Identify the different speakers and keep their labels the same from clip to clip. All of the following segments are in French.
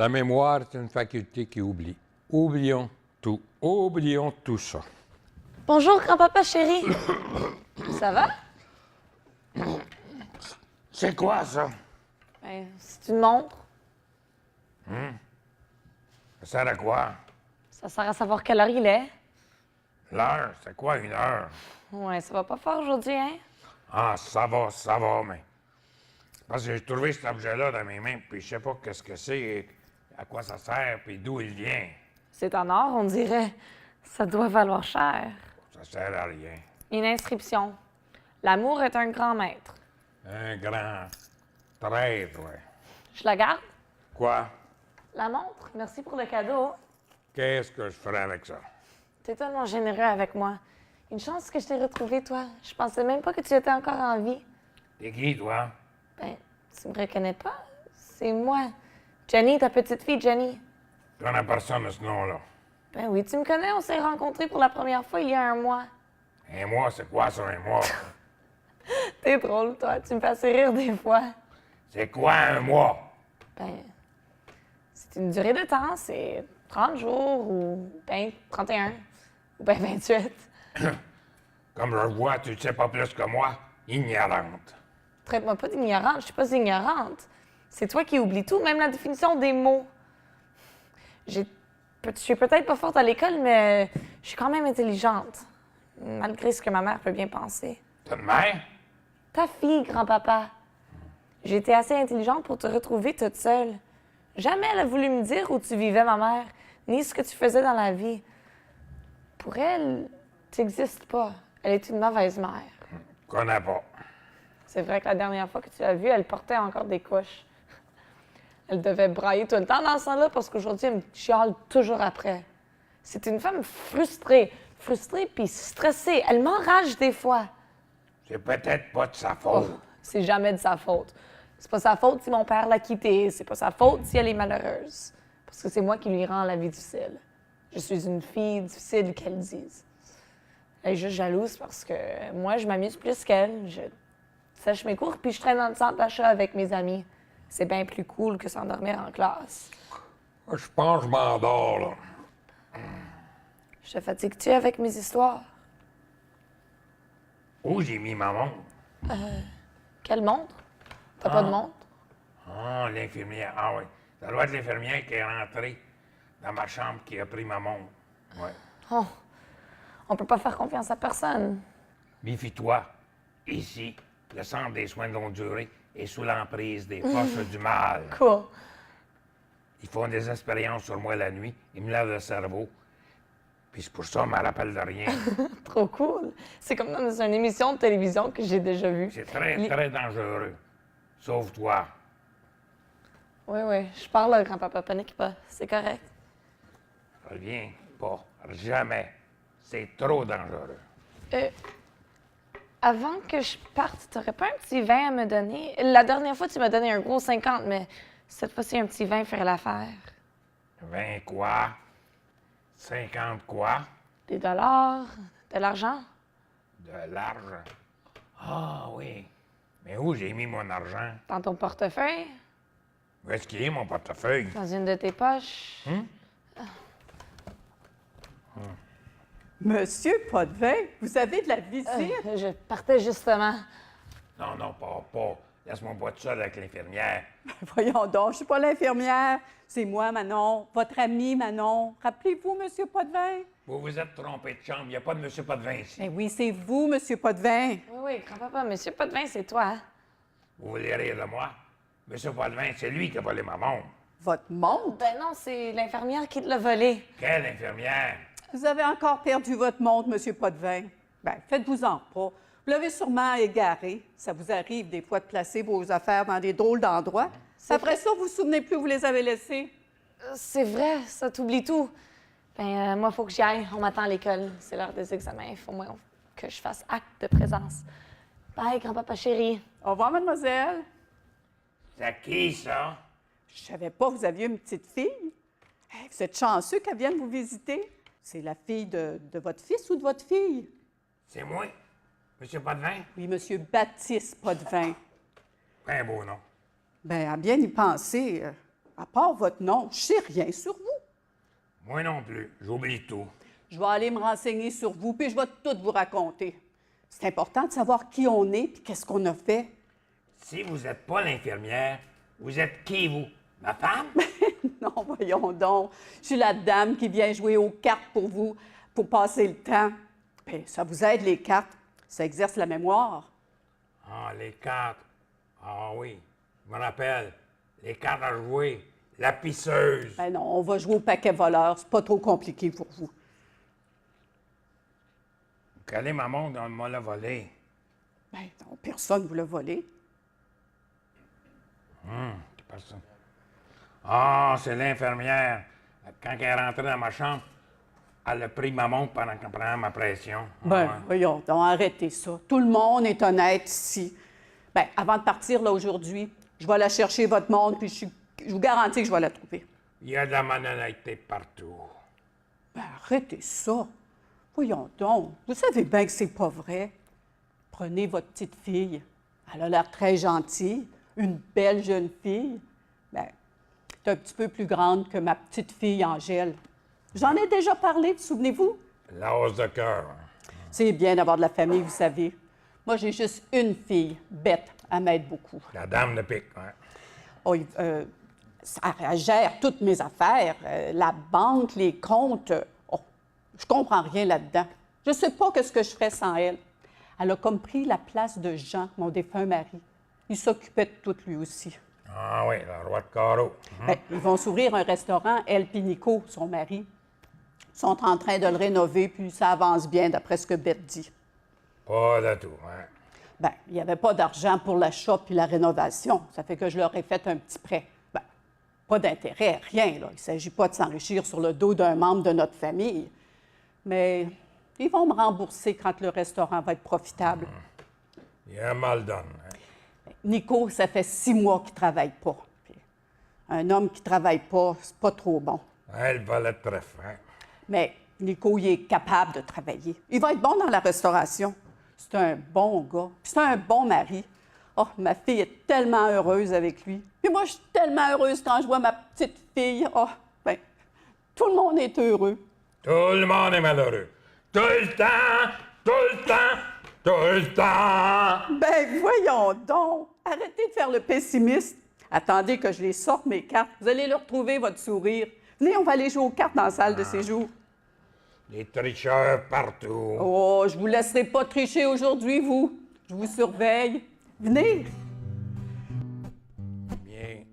Speaker 1: La mémoire est une faculté qui oublie. Oublions tout. Oublions tout ça.
Speaker 2: Bonjour, grand-papa chéri. Ça va?
Speaker 1: C'est quoi ça?
Speaker 2: Ben, c'est une montre.
Speaker 1: Ça sert à quoi?
Speaker 2: Ça sert à savoir quelle heure il est.
Speaker 1: L'heure? C'est quoi une heure?
Speaker 2: Ouais, ça va pas fort aujourd'hui, hein?
Speaker 1: Ah, ça va, mais... Parce que j'ai trouvé cet objet-là dans mes mains, puis je sais pas qu'est-ce que c'est, et à quoi ça sert, puis d'où il vient.
Speaker 2: C'est en or, on dirait. Ça doit valoir cher.
Speaker 1: Ça sert à rien.
Speaker 2: Une inscription. L'amour est un grand maître.
Speaker 1: Un grand traître, ouais.
Speaker 2: Je la garde?
Speaker 1: Quoi?
Speaker 2: La montre. Merci pour le cadeau.
Speaker 1: Qu'est-ce que je ferais avec ça?
Speaker 2: T'es tellement généreux avec moi. Une chance que je t'ai retrouvé, toi. Je pensais même pas que tu étais encore en vie.
Speaker 1: T'es qui, toi?
Speaker 2: Ben, tu me reconnais pas? C'est moi. Jenny, ta petite fille, Jenny.
Speaker 1: Tu connais personne de ce nom-là.
Speaker 2: Ben oui, tu me connais, on s'est rencontrés pour la première fois il y a un mois.
Speaker 1: Un mois, c'est quoi ça, un mois?
Speaker 2: T'es drôle, toi. Tu me fais assez rire des fois.
Speaker 1: C'est quoi un mois?
Speaker 2: Ben, c'est une durée de temps. C'est 30 jours ou ben 31 ou ben 28.
Speaker 1: Comme je le vois, tu ne sais pas plus que moi. Ignorante.
Speaker 2: Traite-moi pas d'ignorante. Je suis pas ignorante. C'est toi qui oublies tout, même la définition des mots. Je suis peut-être pas forte à l'école, mais je suis quand même intelligente. Malgré ce que ma mère peut bien penser.
Speaker 1: T'as une mère?
Speaker 2: Ta fille, grand-papa. J'ai été assez intelligente pour te retrouver toute seule. Jamais elle a voulu me dire où tu vivais, ma mère, ni ce que tu faisais dans la vie. Pour elle, tu n'existes pas. Elle est une mauvaise mère.
Speaker 1: Connais pas.
Speaker 2: C'est vrai que la dernière fois que tu l'as vue, elle portait encore des couches. Elle devait brailler tout le temps dans ce temps-là parce qu'aujourd'hui, elle me chiale toujours après. C'est une femme frustrée. Frustrée puis stressée. Elle m'enrage des fois.
Speaker 1: C'est peut-être pas de sa
Speaker 2: Oh,
Speaker 1: faute.
Speaker 2: c'est jamais de sa faute. C'est pas sa faute si mon père l'a quittée. C'est pas sa faute si elle est malheureuse. Parce que c'est moi qui lui rends la vie difficile. Je suis une fille difficile, qu'elle dise. Elle est juste jalouse parce que moi, je m'amuse plus qu'elle. Je sèche mes cours puis je traîne dans le centre d'achat avec mes amis. C'est bien plus cool que s'endormir en classe.
Speaker 1: Je pense que je m'endors, là.
Speaker 2: Je te fatigue-tu avec mes histoires?
Speaker 1: Où j'ai mis ma montre?
Speaker 2: Quelle montre? T'as pas de montre?
Speaker 1: Ah, l'infirmière. Ah oui. Ça doit être l'infirmière qui est rentrée dans ma chambre qui a pris ma montre. Ouais.
Speaker 2: Oh, on peut pas faire confiance à personne.
Speaker 1: Méfie-toi. Ici, le centre des soins de longue durée est sous l'emprise des forces du mal.
Speaker 2: Cool.
Speaker 1: Ils font des expériences sur moi la nuit. Ils me lavent le cerveau. Puis c'est pour ça, je me rappelle de rien.
Speaker 2: Trop cool. C'est comme dans une émission de télévision que j'ai déjà vue.
Speaker 1: C'est très, très dangereux. Sauve-toi.
Speaker 2: Oui, je parle, grand-papa, panique pas. C'est correct.
Speaker 1: Reviens pas. Jamais. C'est trop dangereux.
Speaker 2: Avant que je parte, t'aurais pas un petit vin à me donner? La dernière fois, tu m'as donné un gros 50, mais cette fois-ci, un petit vin ferait l'affaire.
Speaker 1: 20 quoi? 50 quoi?
Speaker 2: Des dollars, de l'argent.
Speaker 1: De l'argent. Ah oui. Mais où j'ai mis mon argent?
Speaker 2: Dans ton portefeuille,
Speaker 1: Où est-ce qu'il est, mon portefeuille?
Speaker 2: dans une de tes poches.
Speaker 3: Monsieur Potvin, vous avez de la visite?
Speaker 2: Je partais justement.
Speaker 1: Non, pas. Laisse-moi pas tout seul avec l'infirmière.
Speaker 3: Voyons donc, je suis pas l'infirmière. C'est moi, Manon, votre ami Manon. Rappelez-vous, Monsieur Potvin?
Speaker 1: Vous vous êtes trompé de chambre. Il n'y a pas de M. Potvin ici.
Speaker 3: Ben oui, c'est vous, Monsieur Potvin.
Speaker 2: Oui, grand-papa, monsieur Potvin, c'est toi. Hein?
Speaker 1: Vous voulez rire de moi? M. Potvin, c'est lui qui a volé ma montre.
Speaker 3: Votre montre?
Speaker 2: Ben non, c'est l'infirmière qui te l'a volé.
Speaker 1: Quelle infirmière?
Speaker 3: Vous avez encore perdu votre montre, Monsieur Potvin. Ben, faites-vous-en pas. Vous l'avez sûrement égarée. Ça vous arrive des fois de placer vos affaires dans des drôles d'endroits. Après ça, vous vous souvenez plus où vous les avez laissées?
Speaker 2: C'est vrai, ça t'oublie tout. Ben, moi, faut que j'y aille. On m'attend à l'école. C'est l'heure des examens. Il faut moi que je fasse acte de présence. Bye, grand-papa chéri.
Speaker 3: Au revoir, mademoiselle.
Speaker 1: C'est qui, ça?
Speaker 3: Je savais pas que vous aviez une petite fille. Hey, vous êtes chanceux qu'elle vienne vous visiter. C'est la fille de votre fils ou de votre fille?
Speaker 1: C'est moi, M. Potvin?
Speaker 3: Oui, Monsieur Baptiste Potvin.
Speaker 1: Un beau nom.
Speaker 3: Bien, à bien y penser, À part votre nom, je sais rien sur vous.
Speaker 1: Moi non plus, j'oublie tout.
Speaker 3: Je vais aller me renseigner sur vous, puis je vais tout vous raconter. C'est important de savoir qui on est puis qu'est-ce qu'on a fait.
Speaker 1: Si vous n'êtes pas l'infirmière, vous êtes qui, vous? Ma femme?
Speaker 3: Non, voyons donc. Je suis la dame qui vient jouer aux cartes pour vous, pour passer le temps. Bien, ça vous aide, les cartes. Ça exerce la mémoire.
Speaker 1: Ah, les cartes. Ah oui, je me rappelle. Les cartes à jouer. La pisseuse.
Speaker 3: Ben non, on va jouer au paquet voleur. C'est pas trop compliqué pour vous.
Speaker 1: Quelle est ma montre dans le m'a l'a volé?
Speaker 3: Ben non, personne ne vous l'a volé.
Speaker 1: C'est personne. Ah, c'est l'infirmière. Quand elle est rentrée dans ma chambre, elle a pris ma montre pendant qu'elle prenait ma pression.
Speaker 3: Ben,
Speaker 1: Ah, ouais.
Speaker 3: voyons donc, arrêtez ça. Tout le monde est honnête ici. Ben, avant de partir, là, aujourd'hui, je vais aller chercher votre montre, puis je vous garantis que je vais la trouver.
Speaker 1: Il y a de la malhonnêteté partout.
Speaker 3: Ben, arrêtez ça. Voyons donc. Vous savez bien que c'est pas vrai. Prenez votre petite fille. Elle a l'air très gentille. Une belle jeune fille. Ben, c'est un petit peu plus grande que ma petite fille Angèle. J'en ai déjà parlé, souvenez-vous?
Speaker 1: La hausse de cœur.
Speaker 3: C'est bien d'avoir de la famille, vous savez. Moi, j'ai juste une fille, Bette. Elle m'aide beaucoup.
Speaker 1: La dame de pique. Ouais.
Speaker 3: Oh, elle gère toutes mes affaires, la banque, les comptes. Oh, je comprends rien là-dedans. Je sais pas ce que je ferais sans elle. Elle a comme pris la place de Jean, mon défunt mari. Il s'occupait de tout lui aussi.
Speaker 1: Ah oui, le roi de carreau.
Speaker 3: Ben, ils vont s'ouvrir un restaurant, elle et Nico, son mari. Ils sont en train de le rénover, puis ça avance bien d'après ce que Bette dit.
Speaker 1: Pas de tout. Ouais.
Speaker 3: Ben, il n'y avait pas d'argent pour l'achat puis la rénovation. Ça fait que je leur ai fait un petit prêt. Ben, pas d'intérêt, rien, là. Il ne s'agit pas de s'enrichir sur le dos d'un membre de notre famille. Mais ils vont me rembourser quand le restaurant va être profitable.
Speaker 1: Il y a un mal donne. Hein.
Speaker 3: Nico, ça fait 6 mois qu'il ne travaille pas. Puis, un homme qui ne travaille pas, c'est pas trop bon.
Speaker 1: Elle valait très fin.
Speaker 3: Mais Nico, il est capable de travailler. Il va être bon dans la restauration. C'est un bon gars. Puis c'est un bon mari. Oh, ma fille est tellement heureuse avec lui. Puis moi, je suis tellement heureuse quand je vois ma petite fille. Oh, ben, tout le monde est heureux.
Speaker 1: Tout le monde est malheureux. Tout le temps, tout le temps, tout le temps.
Speaker 3: Ben, voyons donc. Arrêtez de faire le pessimiste. Attendez que je les sorte, mes cartes. Vous allez leur retrouver votre sourire. Venez, on va aller jouer aux cartes dans la salle de séjour.
Speaker 1: Les tricheurs partout.
Speaker 3: Oh, je vous laisserai pas tricher aujourd'hui, vous. Je vous surveille. Venez.
Speaker 1: Bien.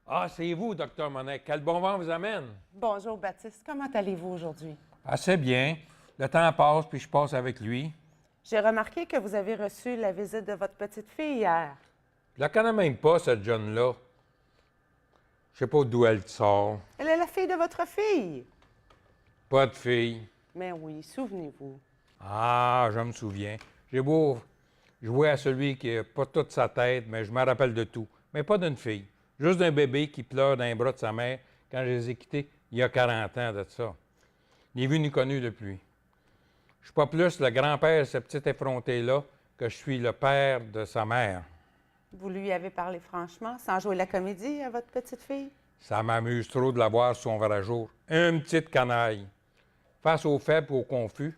Speaker 1: Ah, c'est vous, docteur Monet. Quel bon vent vous amène?
Speaker 4: Bonjour, Baptiste. Comment allez-vous aujourd'hui?
Speaker 1: Assez bien. Le temps passe, puis je passe avec lui.
Speaker 4: J'ai remarqué que vous avez reçu la visite de votre petite fille hier.
Speaker 1: Je la connais même pas, cette jeune-là. Je sais pas d'où elle sort.
Speaker 4: Elle est la fille de votre fille.
Speaker 1: Pas de fille.
Speaker 4: Mais oui, souvenez-vous.
Speaker 1: Ah, je me souviens. J'ai beau jouer à celui qui n'a pas toute sa tête, mais je me rappelle de tout. Mais pas d'une fille. Juste d'un bébé qui pleure dans les bras de sa mère quand je les ai quittés il y a 40 ans de ça. Ni vu ni connu depuis. Je suis pas plus le grand-père de ce petit effronté-là que je suis le père de sa mère.
Speaker 4: Vous lui avez parlé franchement, sans jouer la comédie à votre petite fille?
Speaker 1: Ça m'amuse trop de la voir sur son vrai jour. Une petite canaille. Face aux faibles et aux confus,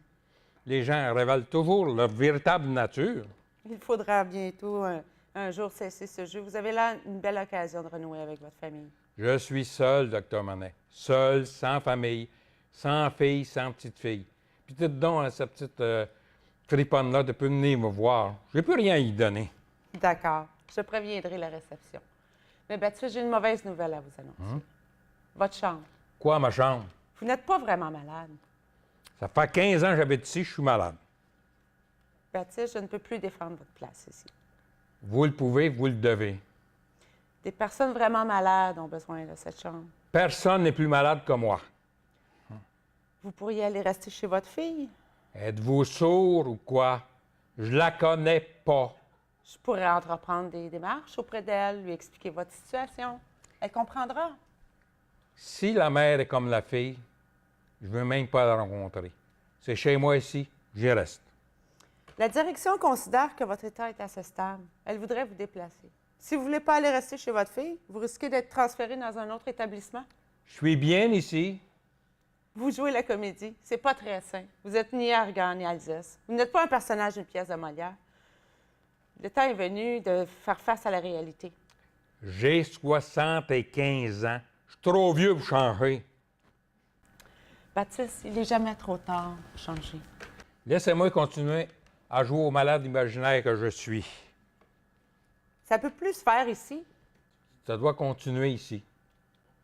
Speaker 1: les gens révèlent toujours leur véritable nature.
Speaker 4: Il faudra bientôt un jour cesser ce jeu. Vous avez là une belle occasion de renouer avec votre famille.
Speaker 1: Je suis seul, docteur Monet. Seul, sans famille, sans fille, sans petite fille. Puis dites donc à cette petite friponne-là de venir me voir. J'ai plus rien à y donner.
Speaker 4: D'accord. Je préviendrai la réception. Mais Baptiste, j'ai une mauvaise nouvelle à vous annoncer. Votre chambre.
Speaker 1: Quoi, ma chambre?
Speaker 4: Vous n'êtes pas vraiment malade.
Speaker 1: Ça fait 15 ans que j'habite ici, je suis malade.
Speaker 4: Baptiste, je ne peux plus défendre votre place ici.
Speaker 1: Vous le pouvez, vous le devez.
Speaker 4: Des personnes vraiment malades ont besoin de cette chambre.
Speaker 1: Personne n'est plus malade que moi.
Speaker 4: Vous pourriez aller rester chez votre fille?
Speaker 1: Êtes-vous sourd ou quoi? Je la connais pas.
Speaker 4: Je pourrais entreprendre des démarches auprès d'elle, lui expliquer votre situation. Elle comprendra.
Speaker 1: Si la mère est comme la fille, je ne veux même pas la rencontrer. C'est chez moi ici, j'y reste.
Speaker 4: La direction considère que votre état est assez stable. Elle voudrait vous déplacer. Si vous ne voulez pas aller rester chez votre fille, vous risquez d'être transféré dans un autre établissement.
Speaker 1: Je suis bien ici.
Speaker 4: Vous jouez la comédie. C'est pas très sain. Vous êtes ni Argan ni Algès. Vous n'êtes pas un personnage d'une pièce de Molière. Le temps est venu de faire face à la réalité.
Speaker 1: J'ai 75 ans. Je suis trop vieux pour changer.
Speaker 4: Baptiste, il n'est jamais trop tard pour changer.
Speaker 1: Laissez-moi continuer à jouer au malade imaginaire que je suis.
Speaker 4: Ça peut plus se faire ici.
Speaker 1: Ça doit continuer ici.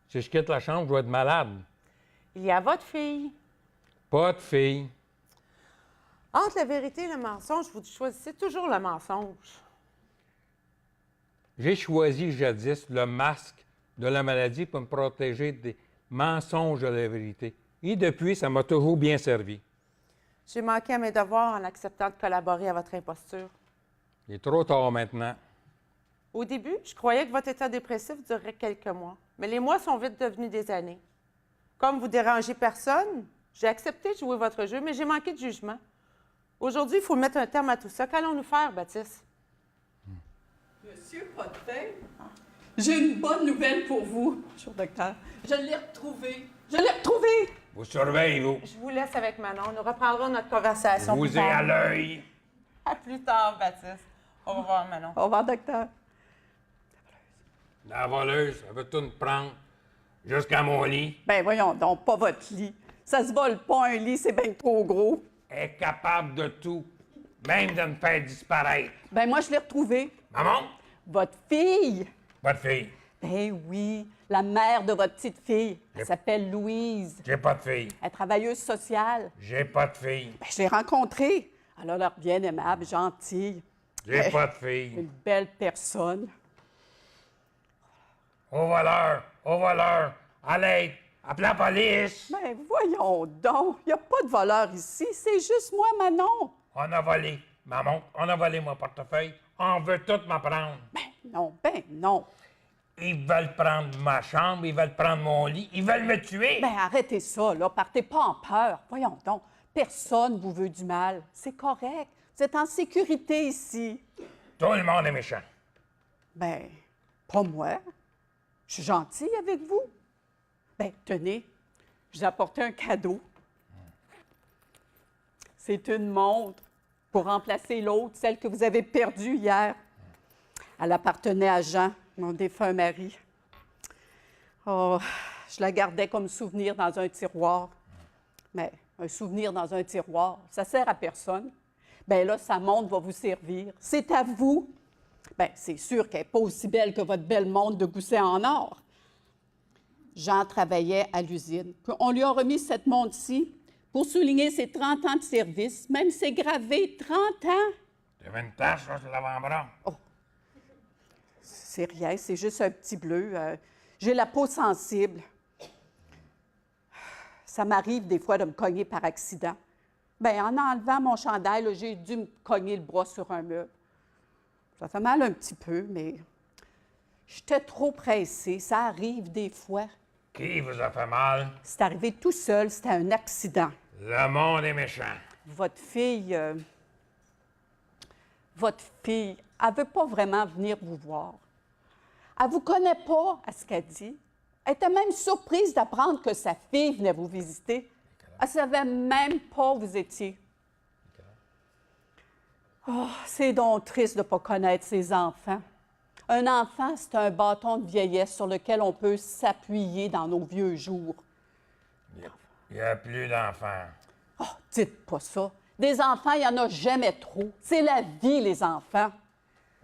Speaker 1: Si je quitte la chambre, je dois être malade.
Speaker 4: Il y a votre fille.
Speaker 1: Pas de fille.
Speaker 4: Entre la vérité et le mensonge, vous choisissez toujours le mensonge.
Speaker 1: J'ai choisi jadis le masque de la maladie pour me protéger des mensonges de la vérité. Et depuis, ça m'a toujours bien servi.
Speaker 4: J'ai manqué à mes devoirs en acceptant de collaborer à votre imposture.
Speaker 1: Il est trop tard maintenant.
Speaker 4: Au début, je croyais que votre état dépressif durerait quelques mois, mais les mois sont vite devenus des années. Comme vous dérangez personne, j'ai accepté de jouer votre jeu, mais j'ai manqué de jugement. Aujourd'hui, il faut mettre un terme à tout ça. Qu'allons-nous faire, Baptiste?
Speaker 3: Monsieur Potvin, j'ai une bonne nouvelle pour vous. Bonjour, docteur. Je l'ai retrouvé. Je l'ai retrouvé!
Speaker 1: Vous surveillez, vous.
Speaker 4: Je vous laisse avec Manon. Nous reprendrons notre conversation plus
Speaker 1: Vous êtes
Speaker 4: tard.
Speaker 1: à l'œil.
Speaker 4: À plus tard, Baptiste. Au revoir, Manon.
Speaker 3: Au revoir, docteur.
Speaker 1: La voleuse, elle veut tout me prendre jusqu'à mon lit.
Speaker 3: Ben voyons donc, pas votre lit. Ça se vole pas un lit, c'est bien trop gros.
Speaker 1: Elle est capable de tout, même de me faire disparaître.
Speaker 3: Ben moi, je l'ai retrouvé.
Speaker 1: Maman,
Speaker 3: Votre fille.
Speaker 1: votre fille.
Speaker 3: Ben oui, la mère de votre petite fille. Elle
Speaker 1: Yep.
Speaker 3: s'appelle Louise.
Speaker 1: J'ai pas de fille.
Speaker 3: Elle est travailleuse sociale.
Speaker 1: J'ai pas de fille.
Speaker 3: Ben, je l'ai rencontrée. Elle a l'air bien aimable, gentille.
Speaker 1: J'ai pas de fille.
Speaker 3: Une belle personne.
Speaker 1: Au voleur, à l'aide, appelez la police.
Speaker 3: Ben voyons donc, il n'y a pas de voleur ici, c'est juste moi, Manon.
Speaker 1: On a volé ma montre, on a volé mon portefeuille, on veut tout m'apprendre.
Speaker 3: Ben non.
Speaker 1: Ils veulent prendre ma chambre, ils veulent prendre mon lit, ils veulent me tuer.
Speaker 3: Ben arrêtez ça, là, partez pas en peur. Voyons donc, personne vous veut du mal. C'est correct, vous êtes en sécurité ici.
Speaker 1: Tout le monde est méchant.
Speaker 3: Ben, pas moi. Je suis gentille avec vous. Ben, tenez, je vous ai apporté un cadeau. C'est une montre pour remplacer l'autre, celle que vous avez perdue hier. Elle appartenait à Jean, mon défunt mari. Oh, je la gardais comme souvenir dans un tiroir. Mais un souvenir dans un tiroir, ça sert à personne. Ben là, sa montre va vous servir. C'est à vous. Bien, c'est sûr qu'elle n'est pas aussi belle que votre belle montre de gousset en or. Jean travaillait à l'usine. On lui a remis cette montre-ci pour souligner ses 30 ans de service. Même c'est gravé 30 ans.
Speaker 1: Il y avait une tache là, sur l'avant-bras.
Speaker 3: C'est rien, c'est juste un petit bleu. J'ai la peau sensible. Ça m'arrive des fois de me cogner par accident. Bien, en enlevant mon chandail, là, j'ai dû me cogner le bras sur un meuble. Ça fait mal un petit peu, mais j'étais trop pressée. Ça arrive des fois.
Speaker 1: Qui vous a fait mal?
Speaker 3: C'est arrivé tout seul, c'était un accident.
Speaker 1: Le monde est méchant.
Speaker 3: Votre fille, elle ne veut pas vraiment venir vous voir. Elle ne vous connaît pas à ce qu'elle dit. Elle était même surprise d'apprendre que sa fille venait vous visiter. Elle ne savait même pas où vous étiez. Oh, c'est donc triste de ne pas connaître ses enfants. Un enfant, c'est un bâton de vieillesse sur lequel on peut s'appuyer dans nos vieux jours.
Speaker 1: Il n'y a plus d'enfants.
Speaker 3: Oh, dites pas ça. Des enfants, il n'y en a jamais trop. C'est la vie, les enfants.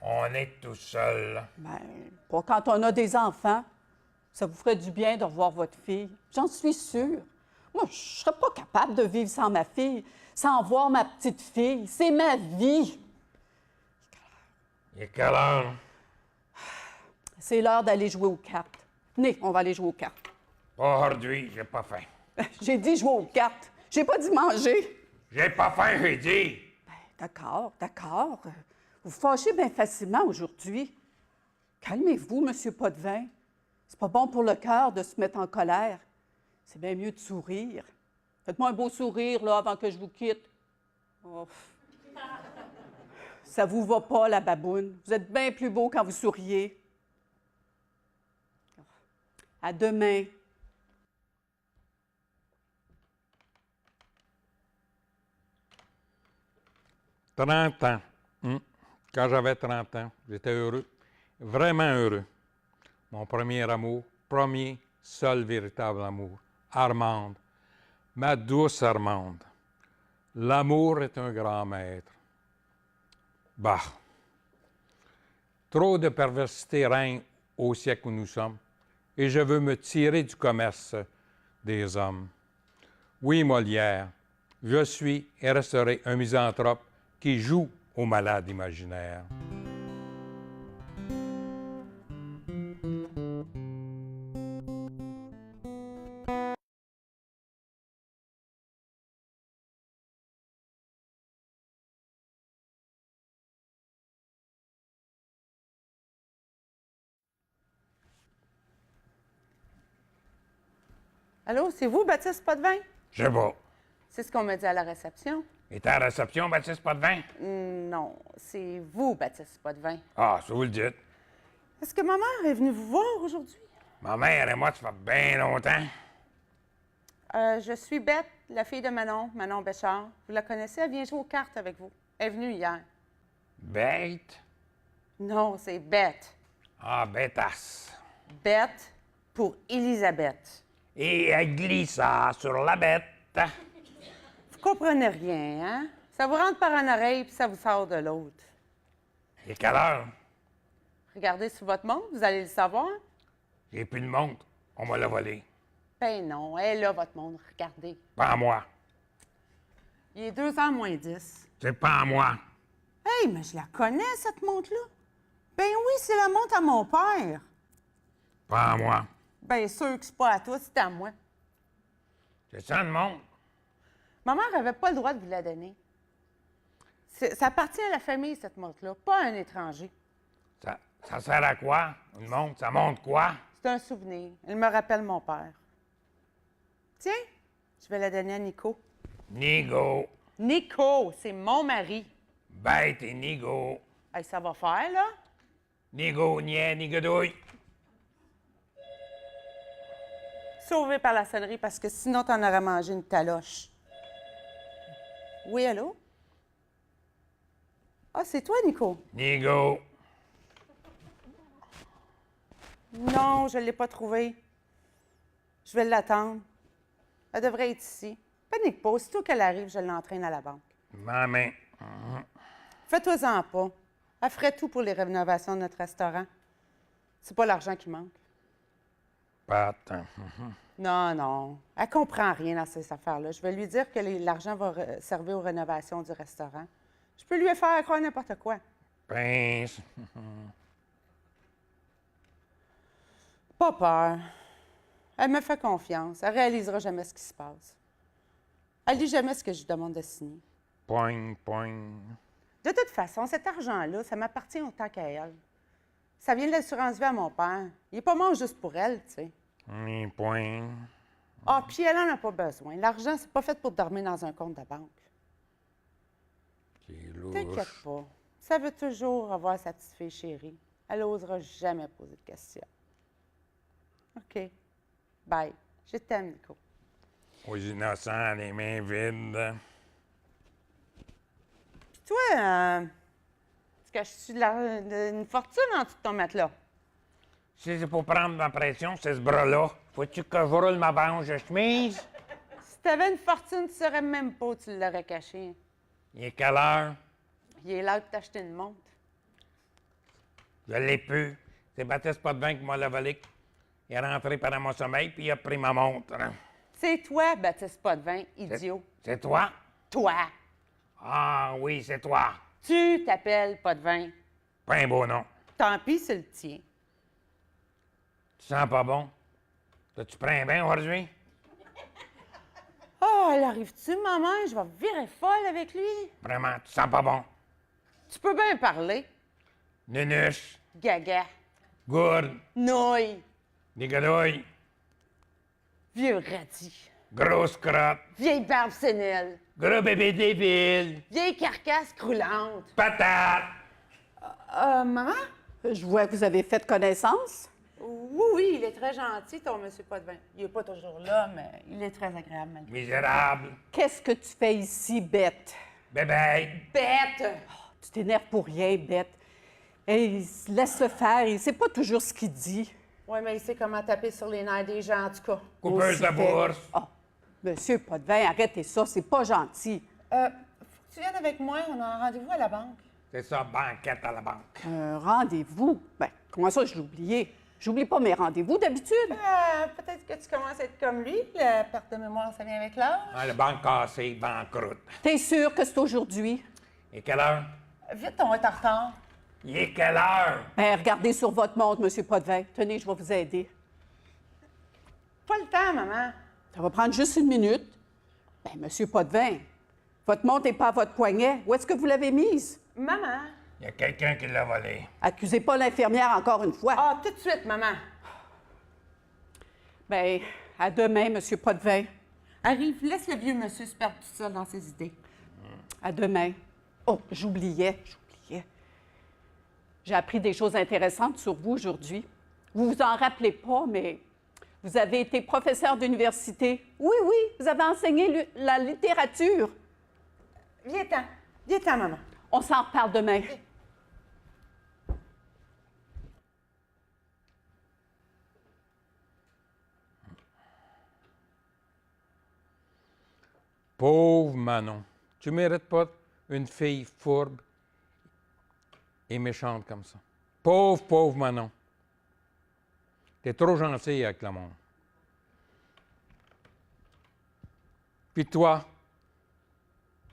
Speaker 1: On est tout seul.
Speaker 3: Bien, pas quand on a des enfants. Ça vous ferait du bien de revoir votre fille. J'en suis sûre. Moi, je ne serais pas capable de vivre sans ma fille, sans voir ma petite fille. C'est ma vie.
Speaker 1: Il est quelle heure?
Speaker 3: C'est l'heure d'aller jouer aux cartes. Venez, on va aller jouer aux cartes.
Speaker 1: Pas aujourd'hui, j'ai pas faim.
Speaker 3: J'ai dit jouer aux cartes. J'ai pas dit manger.
Speaker 1: J'ai pas faim, j'ai dit.
Speaker 3: D'accord, d'accord. Vous fâchez bien facilement aujourd'hui. Calmez-vous, Monsieur Potvin. C'est pas bon pour le cœur de se mettre en colère. C'est bien mieux de sourire. Faites-moi un beau sourire, là, avant que je vous quitte. Oh. Ça vous va pas, la baboune. Vous êtes bien plus beau quand vous souriez. À demain.
Speaker 1: « 30 ans. Quand j'avais 30 ans, j'étais heureux, vraiment heureux. Mon premier amour, premier, seul véritable amour, Armande, ma douce Armande. L'amour est un grand maître. Bah, trop de perversité règne au siècle où nous sommes, et je veux me tirer du commerce des hommes. Oui, Molière, je suis et resterai un misanthrope qui joue aux malades imaginaires.
Speaker 4: Allô, c'est vous, Baptiste Potvin?
Speaker 1: Je sais pas.
Speaker 4: C'est ce qu'on m'a dit à la réception.
Speaker 1: Et à la réception, Baptiste Potvin?
Speaker 4: Non, c'est vous, Baptiste Potvin.
Speaker 1: Ah, ça vous le dites.
Speaker 4: Est-ce que ma mère est venue vous voir aujourd'hui?
Speaker 1: Ma mère et moi, ça fait bien longtemps.
Speaker 4: Je suis Bette, la fille de Manon, Manon Béchard. Vous la connaissez? Elle vient jouer aux cartes avec vous. Elle est venue hier.
Speaker 1: Bête?
Speaker 4: Non, c'est Bette.
Speaker 1: Ah, bêtasse.
Speaker 4: Bette pour Élisabeth.
Speaker 1: Et elle glissa sur la bête.
Speaker 4: Vous comprenez rien, hein? Ça vous rentre par une oreille puis ça vous sort de l'autre.
Speaker 1: Et quelle heure?
Speaker 4: Regardez sur votre montre, vous allez le savoir.
Speaker 1: J'ai plus de montre. On m'a l'a volé.
Speaker 4: Ben non, elle est là, votre montre. Regardez.
Speaker 1: Pas à moi.
Speaker 4: Il est 2h moins 10.
Speaker 1: C'est pas à moi.
Speaker 4: Hey, mais je la connais, cette montre-là. Ben oui, c'est la montre à mon père.
Speaker 1: Pas à moi.
Speaker 4: Bien sûr que c'est pas à toi, c'est à moi.
Speaker 1: C'est ça, une montre?
Speaker 4: Ma mère n'avait pas le droit de vous la donner. Ça appartient à la famille, cette montre-là, pas à un étranger.
Speaker 1: Ça sert à quoi? Une montre, ça montre quoi?
Speaker 4: C'est un souvenir. Elle me rappelle mon père. Tiens, je vais la donner à Nico.
Speaker 1: Nigo.
Speaker 4: Nico, c'est mon mari.
Speaker 1: Bête et nigo.
Speaker 4: Hey, ça va faire, là?
Speaker 1: Nigo, niais, nigodouille.
Speaker 4: Sauvé par la sonnerie parce que sinon, t'en aurais mangé une taloche. Oui, allô? Ah, c'est toi, Nico?
Speaker 1: Nigo.
Speaker 4: Non, je ne l'ai pas trouvée. Je vais l'attendre. Elle devrait être ici. Panique pas. Aussitôt qu'elle arrive, je l'entraîne à la banque.
Speaker 1: Maman.
Speaker 4: Fais-toi-en pas. Elle ferait tout pour les rénovations de notre restaurant. C'est pas l'argent qui manque.
Speaker 1: Pat.
Speaker 4: Non, non. Elle comprend rien dans ces affaires-là. Je vais lui dire que l'argent va servir aux rénovations du restaurant. Je peux lui faire croire n'importe quoi.
Speaker 1: Pince.
Speaker 4: Pas peur. Elle me fait confiance. Elle réalisera jamais ce qui se passe. Elle lit jamais ce que je lui demande de signer.
Speaker 1: Poing, poing.
Speaker 4: De toute façon, cet argent-là, ça m'appartient autant qu'à elle. Ça vient de l'assurance vie à mon père. Il n'est pas mort juste pour elle, tu sais.
Speaker 1: Poing.
Speaker 4: Ah, puis elle en a pas besoin. L'argent, c'est pas fait pour dormir dans un compte de banque.
Speaker 1: C'est louche.
Speaker 4: T'inquiète pas. Ça veut toujours avoir sa petite fille chérie. Elle n'osera jamais poser de questions. OK. Bye. Je t'aime, Nico.
Speaker 1: Aux innocents, les mains vides.
Speaker 4: Puis toi, tu caches-tu une fortune en dessous de ton matelas?
Speaker 1: Si c'est pour prendre ma pression, c'est ce bras-là. Faut-tu que je roule ma branche de chemise?
Speaker 4: Si t'avais une fortune, tu saurais même pas où tu l'aurais cachée.
Speaker 1: Il est quelle heure?
Speaker 4: Il est là pour t'acheter une montre.
Speaker 1: Je l'ai plus. C'est Baptiste Potvin qui m'a la volé. Il est rentré pendant mon sommeil, puis il a pris ma montre.
Speaker 4: C'est toi, Baptiste Potvin, idiot.
Speaker 1: C'est toi?
Speaker 4: Toi.
Speaker 1: Ah oui, c'est toi.
Speaker 4: Tu t'appelles Potvin.
Speaker 1: Pas un beau nom.
Speaker 4: Tant pis, c'est le tien.
Speaker 1: Tu sens pas bon? T'as-tu pris un bain aujourd'hui?
Speaker 4: Oh, elle arrive-tu, maman? Je vais virer folle avec lui.
Speaker 1: Vraiment, tu sens pas bon?
Speaker 4: Tu peux bien parler.
Speaker 1: Nunuche,
Speaker 4: Gaga.
Speaker 1: gourde,
Speaker 4: Nouille.
Speaker 1: négaloï,
Speaker 4: Vieux radis.
Speaker 1: grosse crotte,
Speaker 4: Vieille barbe sénile.
Speaker 1: gros bébé débile,
Speaker 4: Vieille carcasse croulante.
Speaker 1: patate.
Speaker 4: Maman?
Speaker 3: Je vois que vous avez fait connaissance.
Speaker 4: Oui, oui, il est très gentil, ton monsieur Potvin. Il est pas toujours là, mais il est très agréable malgré
Speaker 1: Misérable,
Speaker 3: Qu'est-ce que tu fais ici, Bette?
Speaker 1: bébé.
Speaker 4: Bête!
Speaker 3: Tu t'énerves pour rien, Bette. Hey, laisse-le faire, il sait pas toujours ce qu'il dit.
Speaker 4: Oui, mais il sait comment taper sur les nerfs des gens, en tout cas.
Speaker 1: Coupeuse de
Speaker 3: Aussi fait.
Speaker 1: bourse.
Speaker 3: Ah, Monsieur Potvin, arrêtez ça, c'est pas gentil.
Speaker 4: Faut que tu viennes avec moi, on a un rendez-vous à la banque.
Speaker 1: C'est ça, banquette à la banque.
Speaker 3: Un rendez-vous? Ben, comment ça, je l'ai oublié? J'oublie pas mes rendez-vous d'habitude.
Speaker 4: Peut-être que tu commences à être comme lui. La perte de mémoire, ça vient avec l'âge.
Speaker 1: Ah, la banque cassée, banqueroute.
Speaker 3: T'es sûr que c'est aujourd'hui?
Speaker 1: Et quelle heure?
Speaker 4: Vite, on va être en retard.
Speaker 1: Il est quelle heure?
Speaker 3: Ben, regardez sur votre montre, Monsieur Potvin. Tenez, je vais vous aider.
Speaker 4: Pas le temps, maman.
Speaker 3: Ça va prendre juste une minute. Ben, Monsieur Potvin, votre montre n'est pas à votre poignet. Où est-ce que vous l'avez mise?
Speaker 4: Maman.
Speaker 1: Il y a quelqu'un qui l'a volé.
Speaker 3: Accusez pas l'infirmière encore une fois.
Speaker 4: Ah, tout de suite, maman.
Speaker 3: Ben, à demain, Monsieur Potvin.
Speaker 4: Arrive, laisse le vieux monsieur se perdre tout seul dans ses idées.
Speaker 3: À demain. Oh, j'oubliais. J'ai appris des choses intéressantes sur vous aujourd'hui. Vous vous en rappelez pas, mais vous avez été professeur d'université. Oui, oui, vous avez enseigné la littérature.
Speaker 4: Viens-t'en. Viens-t'en, maman.
Speaker 3: On s'en reparle demain.
Speaker 1: Pauvre Manon. Tu mérites pas une fille fourbe et méchante comme ça. Pauvre Manon. T'es trop gentil avec le monde. Puis toi,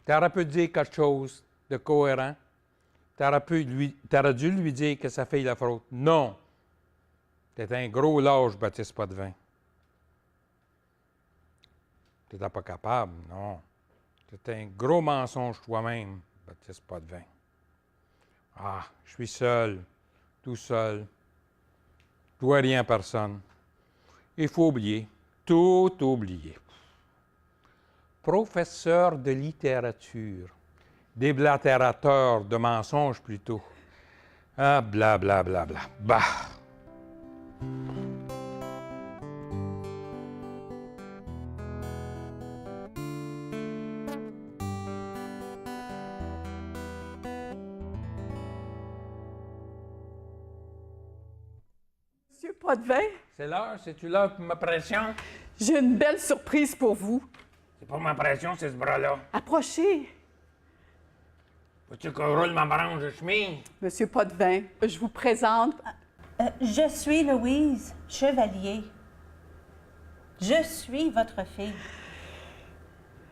Speaker 1: t'aurais pu dire quelque chose de cohérent. T'aurais dû lui dire que sa fille la fraude. Non. T'es un gros lâche, Baptiste Potvin. T'étais pas capable, non. T'es un gros mensonge toi-même, Baptiste Potvin. Ah, je suis seul, tout seul. Je dois rien à personne. Il faut oublier, tout oublier. Professeur de littérature, déblatérateur de mensonges plutôt. Ah, blablabla. Bah!
Speaker 3: Monsieur Potvin,
Speaker 1: C'est l'heure, c'est-tu l'heure pour ma pression?
Speaker 3: j'ai une belle surprise pour vous.
Speaker 1: C'est pas ma pression, c'est ce bras-là.
Speaker 3: Approchez.
Speaker 1: Veux-tu qu'on roule ma branche de chemise?
Speaker 3: Monsieur Potvin, je vous présente.
Speaker 5: Je suis Louise Chevalier. Je suis votre fille.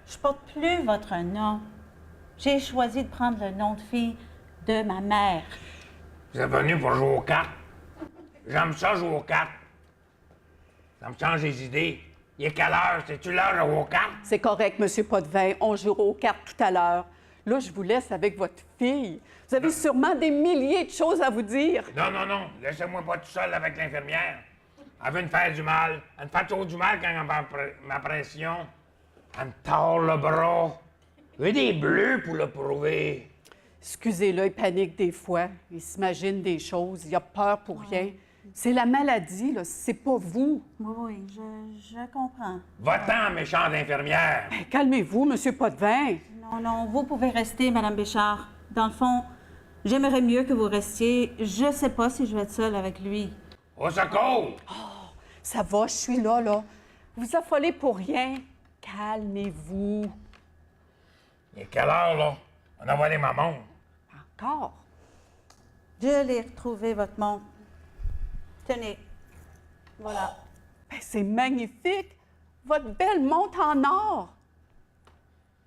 Speaker 5: Je porte plus votre nom. J'ai choisi de prendre le nom de fille de ma mère.
Speaker 1: Vous êtes venu pour jouer aux cartes? J'aime ça jouer aux cartes. Ça me change les idées. Il est quelle heure? C'est-tu l'heure de jouer aux cartes?
Speaker 3: C'est correct, Monsieur Potvin. On jouera aux cartes tout à l'heure. Là, je vous laisse avec votre fille. Vous avez sûrement des milliers de choses à vous dire.
Speaker 1: Non. Laissez-moi pas tout seul avec l'infirmière. Elle veut me faire du mal. Elle me fait toujours du mal quand elle me ma pression. Elle me tord le bras. J'ai des bleus pour le prouver.
Speaker 3: Excusez-le, il panique des fois. Il s'imagine des choses. Il a peur pour rien. C'est la maladie, là. C'est pas vous.
Speaker 5: Oui, je comprends.
Speaker 1: Va-t'en, méchante infirmière.
Speaker 3: Ben, calmez-vous, Monsieur Potvin.
Speaker 5: Non, vous pouvez rester, Madame Béchard. Dans le fond, j'aimerais mieux que vous restiez. Je sais pas si je vais être seule avec lui.
Speaker 1: Au secours!
Speaker 3: Ça va, je suis là, là. Vous affolez pour rien. Calmez-vous.
Speaker 1: Il est quelle heure, là? On a volé ma montre.
Speaker 3: Encore?
Speaker 5: Je l'ai retrouvé, votre montre. Tenez. Voilà.
Speaker 3: Ben, c'est magnifique. Votre belle montre en or.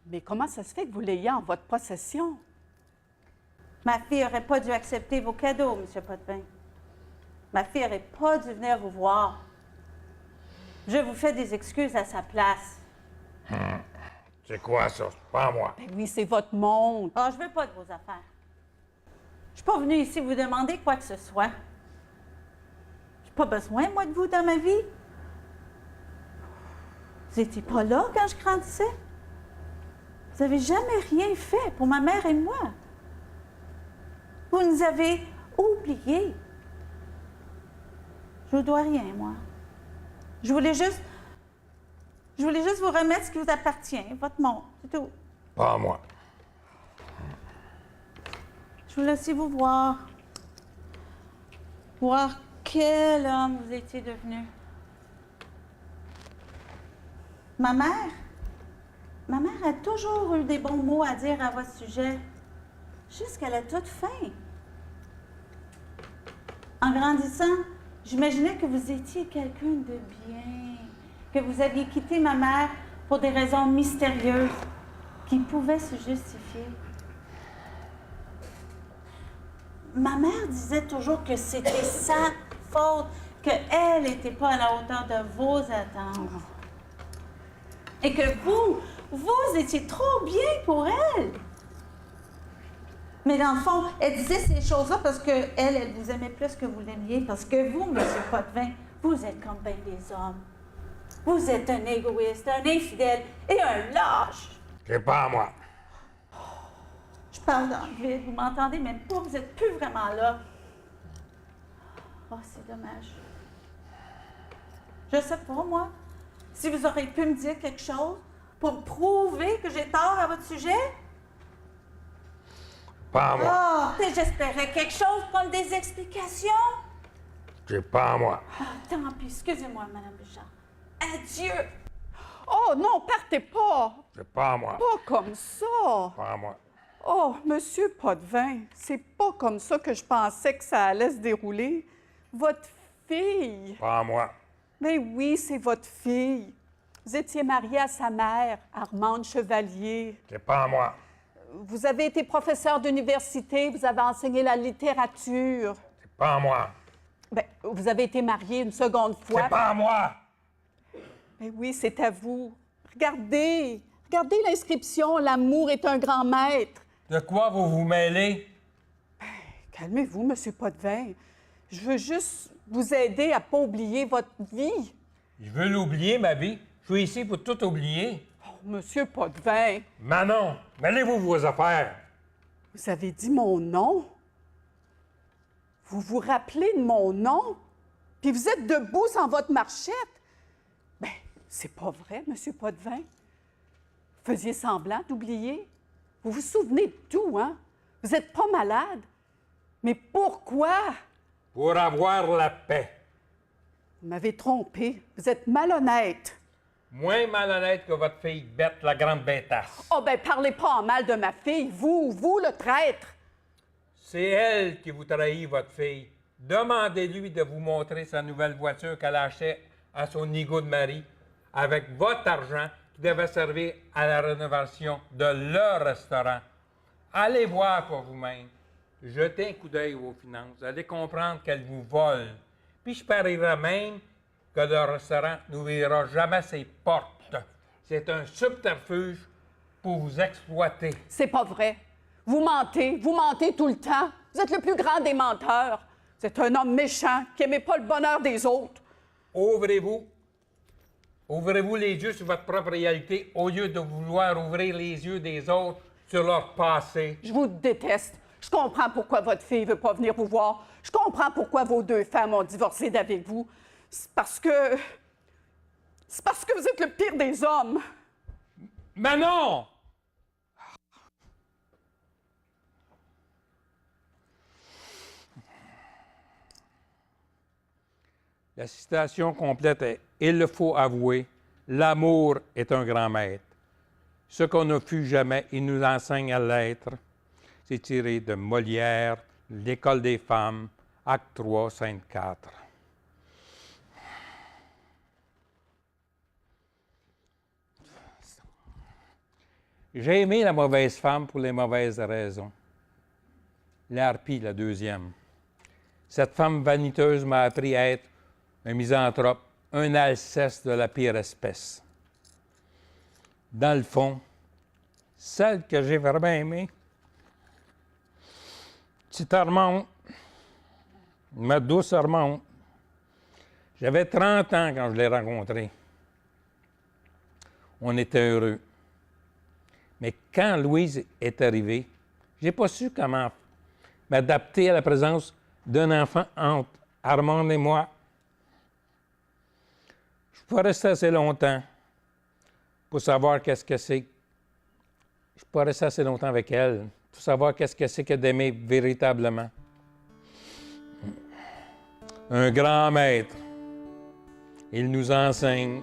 Speaker 3: Mais comment ça se fait que vous l'ayez en votre possession?
Speaker 5: Ma fille aurait pas dû accepter vos cadeaux, Monsieur Potvin. Ma fille aurait pas dû venir vous voir. Je vous fais des excuses à sa place.
Speaker 1: C'est quoi, ça? Pas à moi.
Speaker 3: Ben oui, c'est votre montre.
Speaker 5: Ah, je veux pas de vos affaires. Je suis pas venue ici vous demander quoi que ce soit. J'ai pas besoin, moi, de vous dans ma vie. Vous n'étiez pas là quand je grandissais. Vous n'avez jamais rien fait pour ma mère et moi. Vous nous avez oubliés. Je vous dois rien, moi. Je voulais juste vous remettre ce qui vous appartient, votre monde, c'est tout.
Speaker 1: Pas à moi.
Speaker 5: Je voulais aussi vous voir. Voir quel homme vous étiez devenu. Ma mère a toujours eu des bons mots à dire à votre sujet, jusqu'à la toute fin. En grandissant, j'imaginais que vous étiez quelqu'un de bien, que vous aviez quitté ma mère pour des raisons mystérieuses qui pouvaient se justifier. Ma mère disait toujours que c'était sa faute, qu'elle n'était pas à la hauteur de vos attentes. Et que vous étiez trop bien pour elle. Mais dans le fond, elle disait ces choses-là parce qu'elle vous aimait plus que vous l'aimiez. Parce que vous, M. Potvin, vous êtes comme bien des hommes. Vous êtes un égoïste, un infidèle et un lâche.
Speaker 1: C'est pas à moi.
Speaker 5: Je parle dans le vide, vous m'entendez même pas, vous n'êtes plus vraiment là. Oh, c'est dommage. Je sais pas, moi, si vous auriez pu me dire quelque chose pour me prouver que j'ai tort à votre sujet.
Speaker 1: Pas à moi.
Speaker 5: Ah, j'espérais quelque chose comme des explications.
Speaker 1: C'est pas à moi.
Speaker 5: Ah, tant pis, excusez-moi, Madame Bouchard. Adieu.
Speaker 3: Oh non, partez pas!
Speaker 1: C'est pas à moi.
Speaker 3: Pas comme ça!
Speaker 1: Pas à moi.
Speaker 3: Oh, Monsieur Potvin, c'est pas comme ça que je pensais que ça allait se dérouler. Votre fille!
Speaker 1: Pas à moi.
Speaker 3: Mais oui, c'est votre fille. Vous étiez marié à sa mère, Armande Chevalier.
Speaker 1: C'est pas à moi.
Speaker 3: Vous avez été professeur d'université, vous avez enseigné la littérature.
Speaker 1: C'est pas à moi.
Speaker 3: Bien, vous avez été marié une seconde fois.
Speaker 1: C'est pas à moi.
Speaker 3: Mais oui, c'est à vous. Regardez l'inscription « L'amour est un grand maître ».
Speaker 1: De quoi vous vous mêlez?
Speaker 3: Calmez-vous, Monsieur Potvin. Je veux juste vous aider à ne pas oublier votre vie.
Speaker 1: Je veux l'oublier, ma vie. Je suis ici pour tout oublier.
Speaker 3: Oh, Monsieur Potvin,
Speaker 1: Manon, mêlez-vous vos affaires.
Speaker 3: vous avez dit mon nom. Vous vous rappelez de mon nom? Puis vous êtes debout sans votre marchette. Ben, c'est pas vrai, Monsieur Potvin. Vous faisiez semblant d'oublier. Vous vous souvenez de tout, hein? Vous n'êtes pas malade. Mais pourquoi?
Speaker 1: Pour avoir la paix.
Speaker 3: Vous m'avez trompé. Vous êtes malhonnête.
Speaker 1: Moins malhonnête que votre fille Bette, la grande bêtasse.
Speaker 3: Oh, ben, parlez pas en mal de ma fille. Vous, le traître.
Speaker 1: C'est elle qui vous trahit, votre fille. Demandez-lui de vous montrer sa nouvelle voiture qu'elle a achetée à son nigo de mari avec votre argent qui devait servir à la rénovation de leur restaurant. Allez voir pour vous-même. Jetez un coup d'œil aux finances. Vous allez comprendre qu'elle vous vole. Puis je parierais même que le restaurant n'ouvrira jamais ses portes. C'est un subterfuge pour vous exploiter.
Speaker 3: C'est pas vrai. Vous mentez tout le temps. Vous êtes le plus grand des menteurs. Vous êtes un homme méchant qui n'aimait pas le bonheur des autres.
Speaker 1: Ouvrez-vous. Ouvrez-vous les yeux sur votre propre réalité au lieu de vouloir ouvrir les yeux des autres sur leur passé.
Speaker 3: Je vous déteste. Je comprends pourquoi votre fille ne veut pas venir vous voir. Je comprends pourquoi vos deux femmes ont divorcé d'avec vous. C'est parce que vous êtes le pire des hommes.
Speaker 1: Manon! La citation complète est « Il le faut avouer, l'amour est un grand maître. Ce qu'on ne fut jamais, il nous enseigne à l'être. » C'est tiré de Molière, L'École des femmes, Acte 3, scène 4. J'ai aimé la mauvaise femme pour les mauvaises raisons. L'harpie, la deuxième. Cette femme vaniteuse m'a appris à être un misanthrope, un Alceste de la pire espèce. Dans le fond, celle que j'ai vraiment aimée, Petite Armande, ma douce Armande, j'avais 30 ans quand je l'ai rencontrée. On était heureux. Mais quand Louise est arrivée, je n'ai pas su comment m'adapter à la présence d'un enfant entre Armande et moi. Je ne peux pas rester assez longtemps pour savoir qu'est-ce que c'est. Je ne peux pas rester assez longtemps avec elle pour savoir qu'est-ce que c'est que d'aimer véritablement. Un grand maître, il nous enseigne.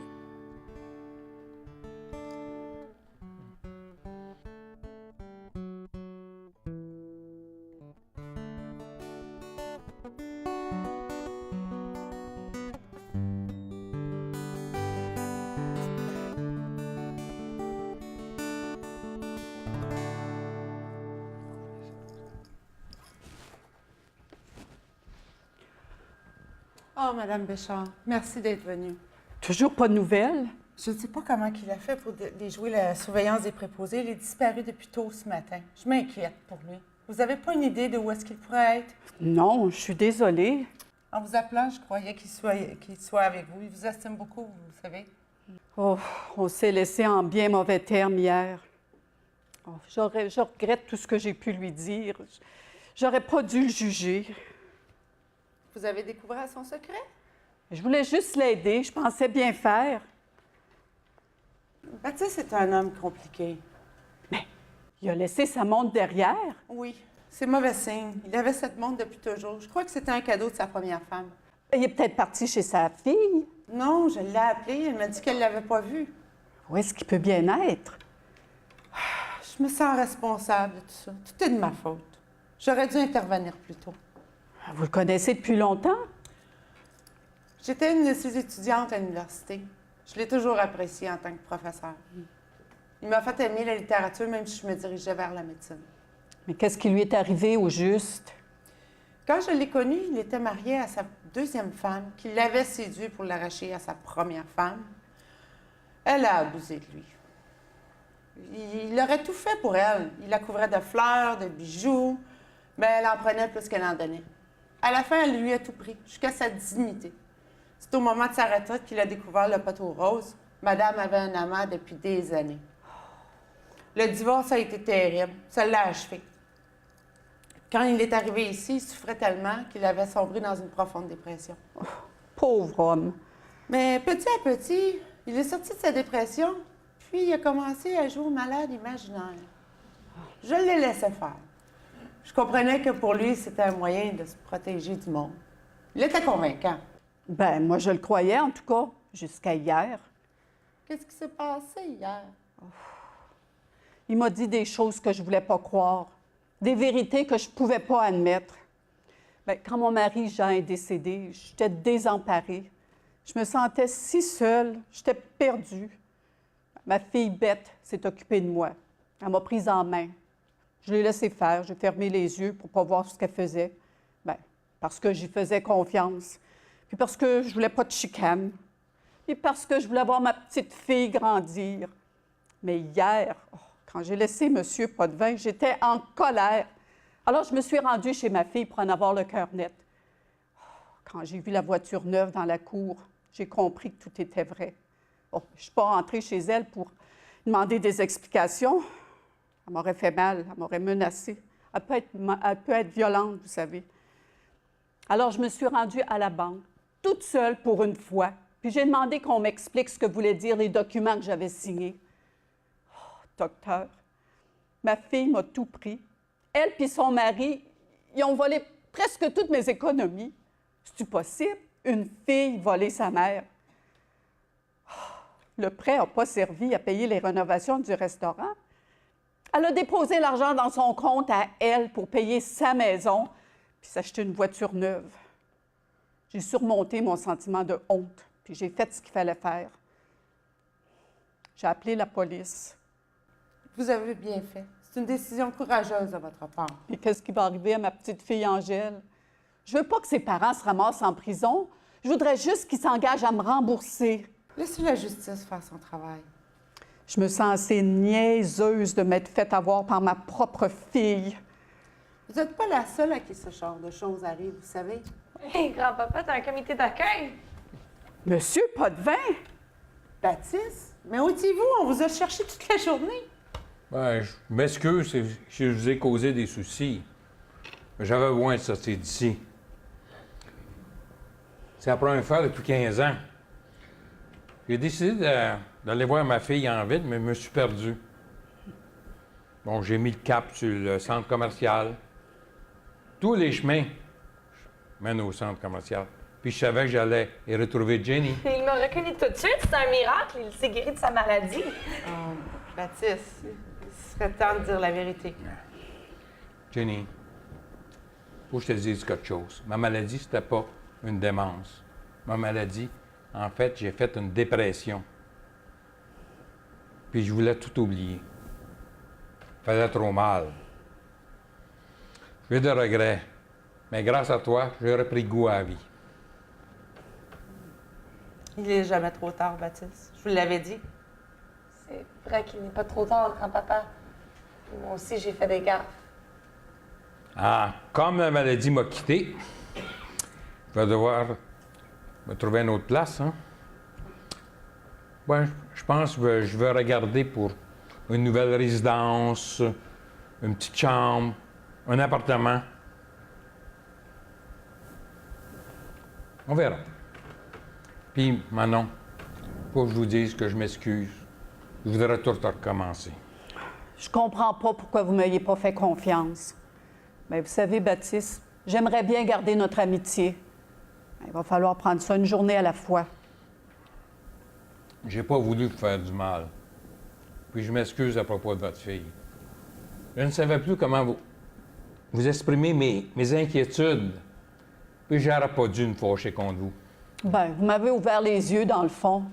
Speaker 4: Oh, Madame Béchard, merci d'être venue.
Speaker 3: Toujours pas de nouvelles?
Speaker 4: Je ne sais pas comment il a fait pour déjouer la surveillance des préposés. Il est disparu depuis tôt ce matin. Je m'inquiète pour lui. Vous n'avez pas une idée de où est-ce qu'il pourrait être?
Speaker 3: Non, je suis désolée.
Speaker 4: En vous appelant, je croyais qu'il soit avec vous. Il vous estime beaucoup, vous savez.
Speaker 3: Oh, on s'est laissé en bien mauvais termes hier. Oh, je regrette tout ce que j'ai pu lui dire. J'aurais pas dû le juger.
Speaker 4: Vous avez découvert son secret?
Speaker 3: Je voulais juste l'aider. Je pensais bien faire.
Speaker 4: Baptiste c'est un homme compliqué.
Speaker 3: Il a laissé sa montre derrière.
Speaker 4: Oui, c'est mauvais signe. Il avait cette montre depuis toujours. Je crois que c'était un cadeau de sa première femme.
Speaker 3: Il est peut-être parti chez sa fille.
Speaker 4: Non, je l'ai appelé. Elle m'a dit qu'elle ne l'avait pas vu.
Speaker 3: Où est-ce qu'il peut bien être?
Speaker 4: Je me sens responsable de tout ça. Tout est de ma faute. J'aurais dû intervenir plus tôt.
Speaker 3: Vous le connaissez depuis longtemps?
Speaker 4: J'étais une de ses étudiantes à l'université. Je l'ai toujours apprécié en tant que professeur. Il m'a fait aimer la littérature, même si je me dirigeais vers la médecine.
Speaker 3: Mais qu'est-ce qui lui est arrivé au juste?
Speaker 4: Quand je l'ai connu, il était marié à sa deuxième femme, qui l'avait séduit pour l'arracher à sa première femme. Elle a abusé de lui. Il aurait tout fait pour elle. Il la couvrait de fleurs, de bijoux, mais elle en prenait plus qu'elle en donnait. À la fin, elle lui a tout pris, jusqu'à sa dignité. C'est au moment de sa retraite qu'il a découvert le poteau rose. Madame avait un amant depuis des années. Le divorce a été terrible. Ça l'a achevé. Quand il est arrivé ici, il souffrait tellement qu'il avait sombré dans une profonde dépression.
Speaker 3: Pauvre homme.
Speaker 4: Mais petit à petit, il est sorti de sa dépression, puis il a commencé à jouer au malade imaginaire. Je l'ai laissé faire. Je comprenais que pour lui, c'était un moyen de se protéger du monde. Il était convaincant.
Speaker 3: Ben, moi, je le croyais, en tout cas, jusqu'à hier.
Speaker 4: Qu'est-ce qui s'est passé hier?
Speaker 3: Il m'a dit des choses que je voulais pas croire, des vérités que je pouvais pas admettre. Bien, quand mon mari Jean est décédé, j'étais désemparée. Je me sentais si seule, j'étais perdue. Ma fille Bette s'est occupée de moi. Elle m'a prise en main. Je l'ai laissé faire, j'ai fermé les yeux pour pas voir ce qu'elle faisait. Bien, parce que j'y faisais confiance. Puis parce que je voulais pas de chicane. Puis parce que je voulais voir ma petite fille grandir. Mais hier, quand j'ai laissé M. Potvin, j'étais en colère. Alors, je me suis rendue chez ma fille pour en avoir le cœur net. Quand j'ai vu la voiture neuve dans la cour, j'ai compris que tout était vrai. Je ne suis pas rentrée chez elle pour demander des explications. Elle m'aurait fait mal, elle m'aurait menacée. Elle peut être violente, vous savez. Alors, je me suis rendue à la banque, toute seule pour une fois. Puis j'ai demandé qu'on m'explique ce que voulaient dire les documents que j'avais signés. Oh, docteur, ma fille m'a tout pris. Elle puis son mari, ils ont volé presque toutes mes économies. C'est-tu possible? Une fille voler sa mère? Oh, le prêt n'a pas servi à payer les rénovations du restaurant. Elle a déposé l'argent dans son compte à elle pour payer sa maison puis s'acheter une voiture neuve. J'ai surmonté mon sentiment de honte, puis j'ai fait ce qu'il fallait faire. J'ai appelé la police.
Speaker 4: Vous avez bien fait. C'est une décision courageuse de votre part.
Speaker 3: Et qu'est-ce qui va arriver à ma petite fille Angèle? Je veux pas que ses parents se ramassent en prison. Je voudrais juste qu'ils s'engagent à me rembourser.
Speaker 4: Laissez la justice faire son travail.
Speaker 3: Je me sens assez niaiseuse de m'être faite avoir par ma propre fille.
Speaker 4: Vous n'êtes pas la seule à qui ce genre de choses arrive, vous savez.
Speaker 2: Hé, grand-papa, t'as un comité d'accueil.
Speaker 3: Monsieur Potvin?
Speaker 4: Baptiste, mais où étiez-vous? On vous a cherché toute la journée.
Speaker 1: Ben, je m'excuse si je vous ai causé des soucis. Mais j'avais besoin de sortir d'ici. C'est la première fois depuis 15 ans. J'ai décidé d'aller voir ma fille en ville, mais je me suis perdu. Bon, j'ai mis le cap sur le centre commercial. Tous les chemins mènent au centre commercial. Puis je savais que j'allais y retrouver Jenny.
Speaker 2: Il m'a reconnu tout de suite, c'est un miracle, il s'est guéri de sa maladie.
Speaker 4: Baptiste, il serait temps de dire la vérité.
Speaker 1: Jenny, faut que je te dise quelque chose. Ma maladie, c'était pas une démence. Ma maladie, en fait, j'ai fait une dépression. Puis je voulais tout oublier. Ça faisait trop mal. J'ai de regrets. Mais grâce à toi, j'ai repris goût à la vie.
Speaker 4: Il n'est jamais trop tard, Baptiste. Je vous l'avais dit.
Speaker 2: C'est vrai qu'il n'est pas trop tard, grand-papa. Moi aussi, j'ai fait des gaffes.
Speaker 1: Ah, comme la maladie m'a quitté, je vais devoir me trouver une autre place, hein? Ouais, je pense que je vais regarder pour une nouvelle résidence, une petite chambre, un appartement. On verra. Puis, Manon, faut que je vous dise que je m'excuse. Je voudrais tout recommencer.
Speaker 3: Je comprends pas pourquoi vous ne m'ayez pas fait confiance. Mais vous savez, Baptiste, j'aimerais bien garder notre amitié. Il va falloir prendre ça une journée à la fois.
Speaker 1: J'ai pas voulu vous faire du mal. Puis je m'excuse à propos de votre fille. Je ne savais plus comment vous exprimer mes inquiétudes. Puis j'aurais pas dû me fâcher contre vous.
Speaker 3: Ben, vous m'avez ouvert les yeux, dans le fond.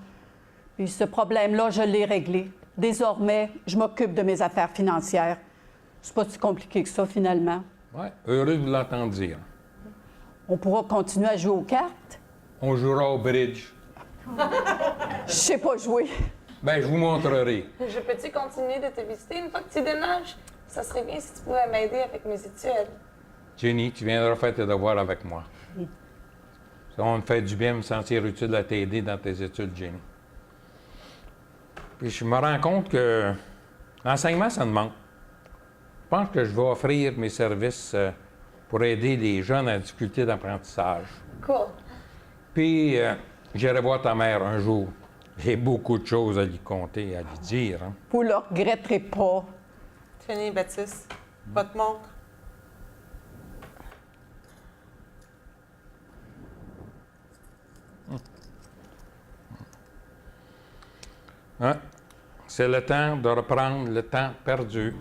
Speaker 3: Puis ce problème-là, je l'ai réglé. Désormais, je m'occupe de mes affaires financières. C'est pas si compliqué que ça, finalement.
Speaker 1: Ouais, heureux de vous l'entendre dire.
Speaker 3: On pourra continuer à jouer aux cartes.
Speaker 1: On jouera au bridge.
Speaker 3: Je sais pas jouer.
Speaker 1: Ben, je vous montrerai.
Speaker 2: Je peux-tu continuer de te visiter une fois que tu déménages? Ça serait bien si tu pouvais m'aider avec mes études.
Speaker 1: Jenny, tu viendras faire tes devoirs avec moi. Ça va me faire du bien de me sentir utile à t'aider dans tes études, Jenny. Puis je me rends compte que l'enseignement, ça me manque. Je pense que je vais offrir mes services pour aider les jeunes en difficulté d'apprentissage.
Speaker 2: Cool.
Speaker 1: Puis, j'irai voir ta mère un jour. J'ai beaucoup de choses à lui conter, à lui dire. Hein.
Speaker 3: Vous le regretterez pas.
Speaker 4: Tenez, Baptiste, votre montre.
Speaker 1: Hein? C'est le temps de reprendre le temps perdu.